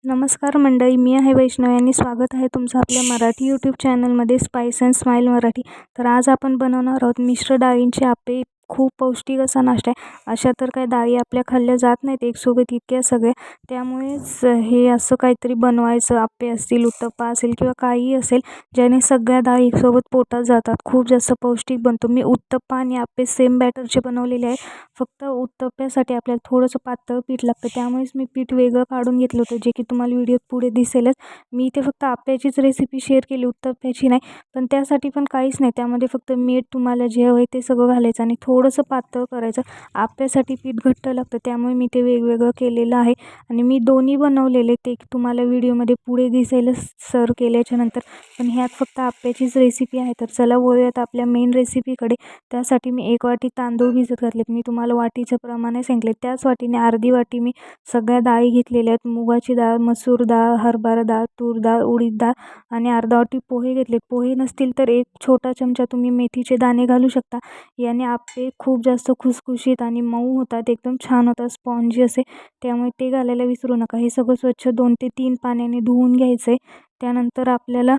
नमस्कार मंडळी, मी आहे वैष्णवी आणि स्वागत आहे तुमचं आपल्या मराठी यूट्यूब चॅनलमध्ये स्पाइस अँड स्माइल मराठी. तर आज आपण बनवणार आहोत मिश्र डाळींचे आप्पे. खूप पौष्टिक असा नाश्ता आहे. अशा तर काही डाळी आपल्या खाल्ल्या जात नाहीत एकसोबत इतक्या सगळ्या, त्यामुळेच हे असं काहीतरी बनवायचं. आप्पे असतील, उत्तप्पा असेल किंवा काहीही असेल, ज्याने सगळ्या डाळी एकसोबत पोटात जातात. खूप जास्त पौष्टिक बनतो. मी उत्तप्पा आणि आप्पे सेम बॅटरचे बनवलेले आहे. फक्त उत्तप्प्यासाठी आपल्याला थोडंसं पातळ पीठ लागतं, त्यामुळेच मी पीठ वेगळं काढून घेतलं होतं, जे की तुम्हाला व्हिडिओत पुढे दिसेलच. मी इथे फक्त आप्याचीच रेसिपी शेअर केली, उत्तप्प्याची नाही. पण त्यासाठी पण काहीच नाही, त्यामध्ये फक्त मीठ तुम्हाला जे हवं आहे ते सगळं घालायचं आणि थोडंसं पातळ करायचं. आप्यासाठी पीठ घट्ट लागतं, त्यामुळे मी ते वेगवेगळं केलेलं आहे आणि मी दोन्ही बनवलेले ते तुम्हाला व्हिडिओमध्ये पुढे दिसेलच सर्व केल्याच्यानंतर. पण ह्यात फक्त आप्याचीच रेसिपी आहे. तर चला वळूयात आपल्या मेन रेसिपीकडे. त्यासाठी मी 1 वाटी तांदूळ भिजत घातलेत. मी तुम्हाला वाटीचं प्रमाणे सांगितले, त्याच वाटीने अर्धी वाटी मी सगळ्या डाळी घेतलेल्या आहेत. मुगाची डाळ, मसूर डाळ, हरभरा डाळ, तूर डाळ, उडीद डाळ आणि अर्धा वाटी पोहे घेतलेत. पोहे नसतील तर 1 छोटा चमचा तुम्ही मेथीचे दाणे घालू शकता. याने आप्पे खूप जास्त खुसखुशीत आणि मऊ होतात, एकदम छान होतात, स्पॉन्जी असे. त्यामुळे ते घालायला विसरू नका. हे सगळं स्वच्छ 2 ते 3 पाण्याने धुवून घ्यायचं आहे. त्यानंतर आपल्याला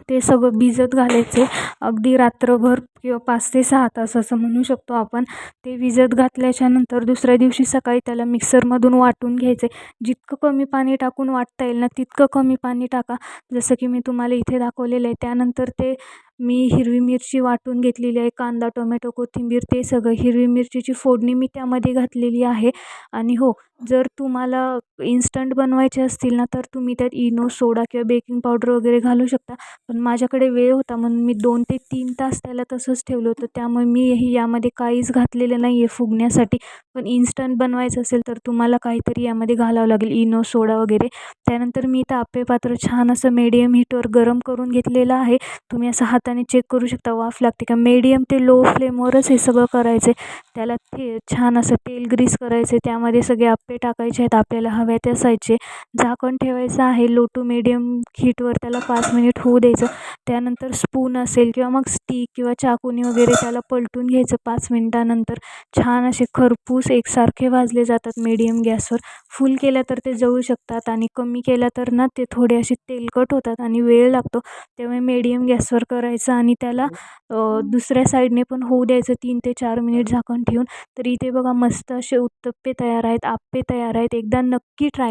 ते सगळं भिजत घालायचे अगदी रात्रभर किंवा 5 ते 6 तास असं म्हणू शकतो आपण. ते भिजत घातल्याच्यानंतर दुसऱ्या दिवशी सकाळी त्याला मिक्सरमधून वाटून घ्यायचे. जितकं कमी पाणी टाकून वाटता येईल ना, तितकं कमी पाणी टाका, जसं की मी तुम्हाला इथे दाखवलेलं आहे. त्यानंतर ते मी हिरवी मिरची वाटून घेतलेली आहे, कांदा, टोमॅटो, कोथिंबीर, ते सगळं हिरवी मिरचीची फोडणी मी त्यामध्ये घातलेली आहे. आणि हो, जर तुम्हाला इन्स्टंट बनवायचे असतील ना, तर तुम्ही त्यात इनो, सोडा किंवा बेकिंग पावडर वगैरे घालू शकता. पण माझ्याकडे वेळ होता म्हणून मी 2 ते 3 तास त्याला तसंच ठेवलं होतं, त्यामुळे मी यामध्ये काहीच घातलेलं नाही आहे फुगण्यासाठी. पण इन्स्टंट बनवायचं असेल तर तुम्हाला काहीतरी यामध्ये घालावं लागेल, इनो, सोडा वगैरे. त्यानंतर मी इथं आप्पे पात्र छान असं मीडियम हीटवर गरम करून घेतलेलं आहे. तुम्ही असं हाताने चेक करू शकता वाफ लागते का. मीडियम ते लो फ्लेमवरच हे सगळं करायचं आहे. त्याला ते छान असं तेल ग्रीस करायचे, त्यामध्ये सगळे आप्पे टाकायचे आहेत आपल्याला हव्या त्या साईजचे. झाकण ठेवायचं आहे लो टू मीडियम हीटवर, त्याला 5 मिनिट होऊ द्यायचं. त्यानंतर स्पून असेल किंवा मग स्टिक किंवा चाकूनी वगैरे त्याला पलटून घ्यायचं 5 मिनिटानंतर. छान असे खरपूस एकसारखे भाजले जातात मीडियम गॅसवर. फुल केल्या तर ते जळू शकतात आणि कमी केल्या तर ना ते थोडे असे तेलकट होतात आणि वेळ लागतो. त्यामुळे मीडियम गॅसवर करायचं आणि त्याला दुसऱ्या साईडने पण होऊ द्यायचं 3 ते 4 मिनिट झाकण ठेवून. तर इथे बघा मस्त असे उत्तप्पे तयार आहेत, आप्पे तयार आहेत. एकदा नक्की ट्राय